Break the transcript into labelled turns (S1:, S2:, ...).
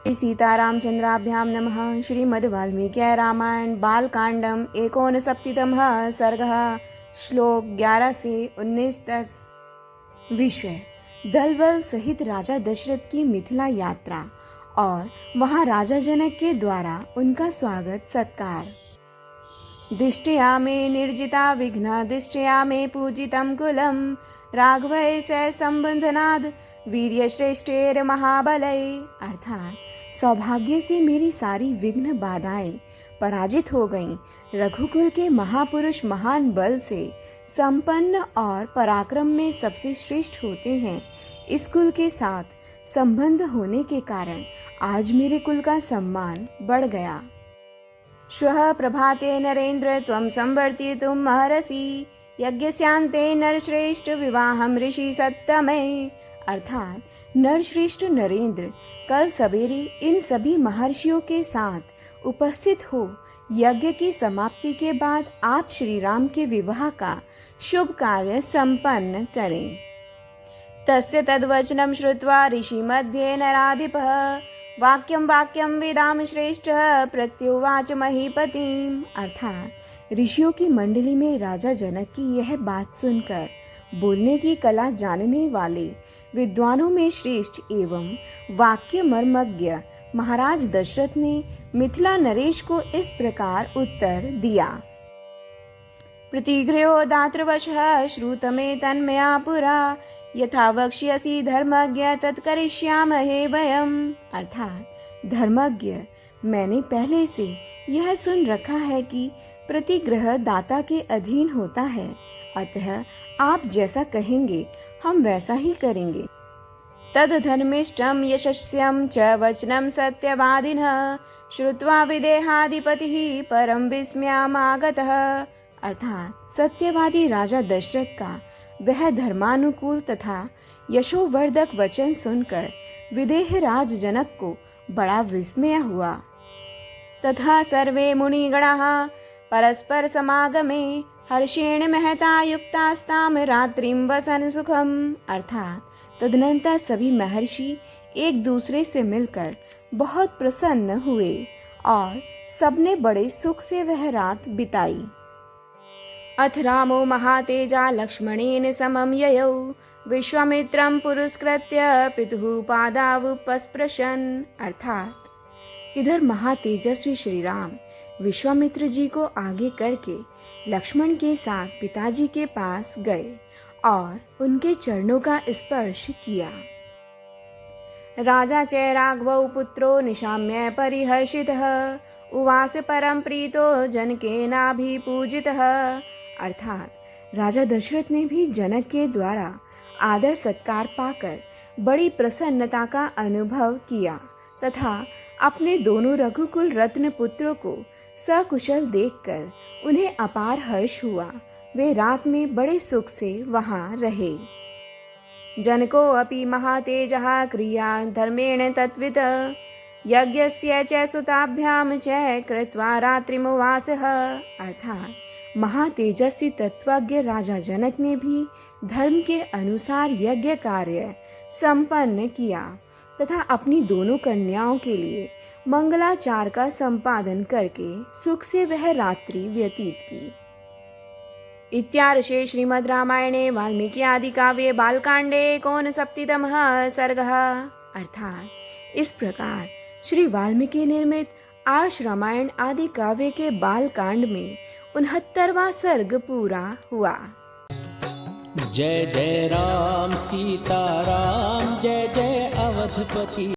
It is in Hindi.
S1: सीतारामचंद्राभ्यां नमः। श्रीमद्वाल्मीकि रामायण बालकांडम 59 सर्गः श्लोक 11 से 19 तक। विषय दल बल सहित राजा दशरथ की मिथिला यात्रा और वहां राजा जनक के द्वारा उनका स्वागत सत्कार। दिष्टया मे निर्जिता विघ्न दिष्टया मे पूजितं कुलम राघवै स संबंधनाद वीर्य श्रेष्ठेर महाबलय। अर्थात सौभाग्य से मेरी सारी विघ्न बाधाएं पराजित हो गईं। रघुकुल के महापुरुष महान बल से संपन्न और पराक्रम में सबसे श्रेष्ठ होते हैं। इस कुल के साथ संबंध होने के कारण आज मेरे कुल का सम्मान बढ़ गया। श्वः प्रभाते नरेंद्र त्वं संवर्तितुम् महर्षि यज्ञस्यान्ते नरश्रेष्ठ विवाहं ऋषि सत्तमे। अर्थात नरश्रेष्ठ नरेंद्र कल सवेरे इन सभी महर्षियों के साथ उपस्थित हो यज्ञ की समाप्ति के बाद आप श्री राम के विवाह का शुभ कार्य संपन्न करें। तस्य तद्वचनं श्रुत्वा ऋषि मध्ये नराधिपः वाक्यं वाक्यं विदाम श्रेष्ठः प्रत्युवाच महीपतिम्। अर्थात ऋषियों की मंडली में राजा जनक की यह बात सुनकर बोलने की कला जानने वाले विद्वानों में श्रेष्ठ एवं वाक्य मर्मज्ञ महाराज दशरथ ने मिथिला नरेश को इस प्रकार उत्तर दिया। प्रतिगृहो दातृवशः श्रुतमे तन्मया पुरा यथा वक्ष्यसि धर्मज्ञ तत्करिष्यामहे वयम्। अर्थात धर्मज्ञ मैंने पहले से यह सुन रखा है कि प्रतिग्रह दाता के अधीन होता है, अतः आप जैसा कहेंगे हम वैसा ही करेंगे। तद धर्मिष्ठं यशस्यं च वचनं सत्यवादिनः श्रुत्वा विदेहाधिपतिः परम विस्मयामागतः। अर्थात सत्यवादी राजा दशरथ का वह धर्मानुकूल तथा यशोवर्धक वचन सुनकर विदेह राज जनक को बड़ा विस्मय हुआ। तथा सर्वे मुनिगणाः परस्पर समागमे हर्षेण महता युक्तास्तां रात्रिं वसन सुखम। अर्थात तदनंतर सभी महर्षि एक दूसरे से मिलकर बहुत प्रसन्न हुए और सबने बड़े सुख से वह रात बिताई। अथ रामो महातेजा लक्ष्मणेन समं ययौ विश्वामित्रं पुरस्कृत्य पितुः पादावुपस्पृशन्। अर्थात इधर महातेजस्वी श्री राम विश्वामित्र जी को आगे करके लक्ष्मण के साथ पिताजी के पास गए और उनके चरणों का स्पर्श किया। राजा च राघवौ पुत्रो निशाम्य परिहर्षितः उवास परम प्रीतो जनकेनाभिपूजितः। अर्थात राजा दशरथ ने भी जनक के द्वारा आदर सत्कार पाकर बड़ी प्रसन्नता का अनुभव किया तथा अपने दोनों रघुकुल रत्न पुत्रों को सकुशल देखकर उन्हें अपार हर्ष हुआ। वे रात में बड़े सुख से वहां रहे। जनको अपि महातेजः क्रिया धर्मेण तत्वित यज्ञस्य च सुताभ्यां च कृत्वा रात्रिमुवासः। अर्थात महातेजस्वी तत्वज्ञ राजा जनक ने भी धर्म के अनुसार यज्ञ कार्य संपन्न किया तथा अपनी दोनों कन्याओं के लिए मंगलाचार का संपादन करके सुख से वह रात्रि व्यतीत की। इत्यार्षे श्रीमद् रामायणे वाल्मीकि आदि काव्ये बालकांडे 59 सर्गः। अर्थात इस प्रकार श्री वाल्मीकि निर्मित आर्ष रामायण आदि काव्य के बालकांड में 69वां सर्ग पूरा हुआ।
S2: जय जय राम सीता राम जय जय अवधपति।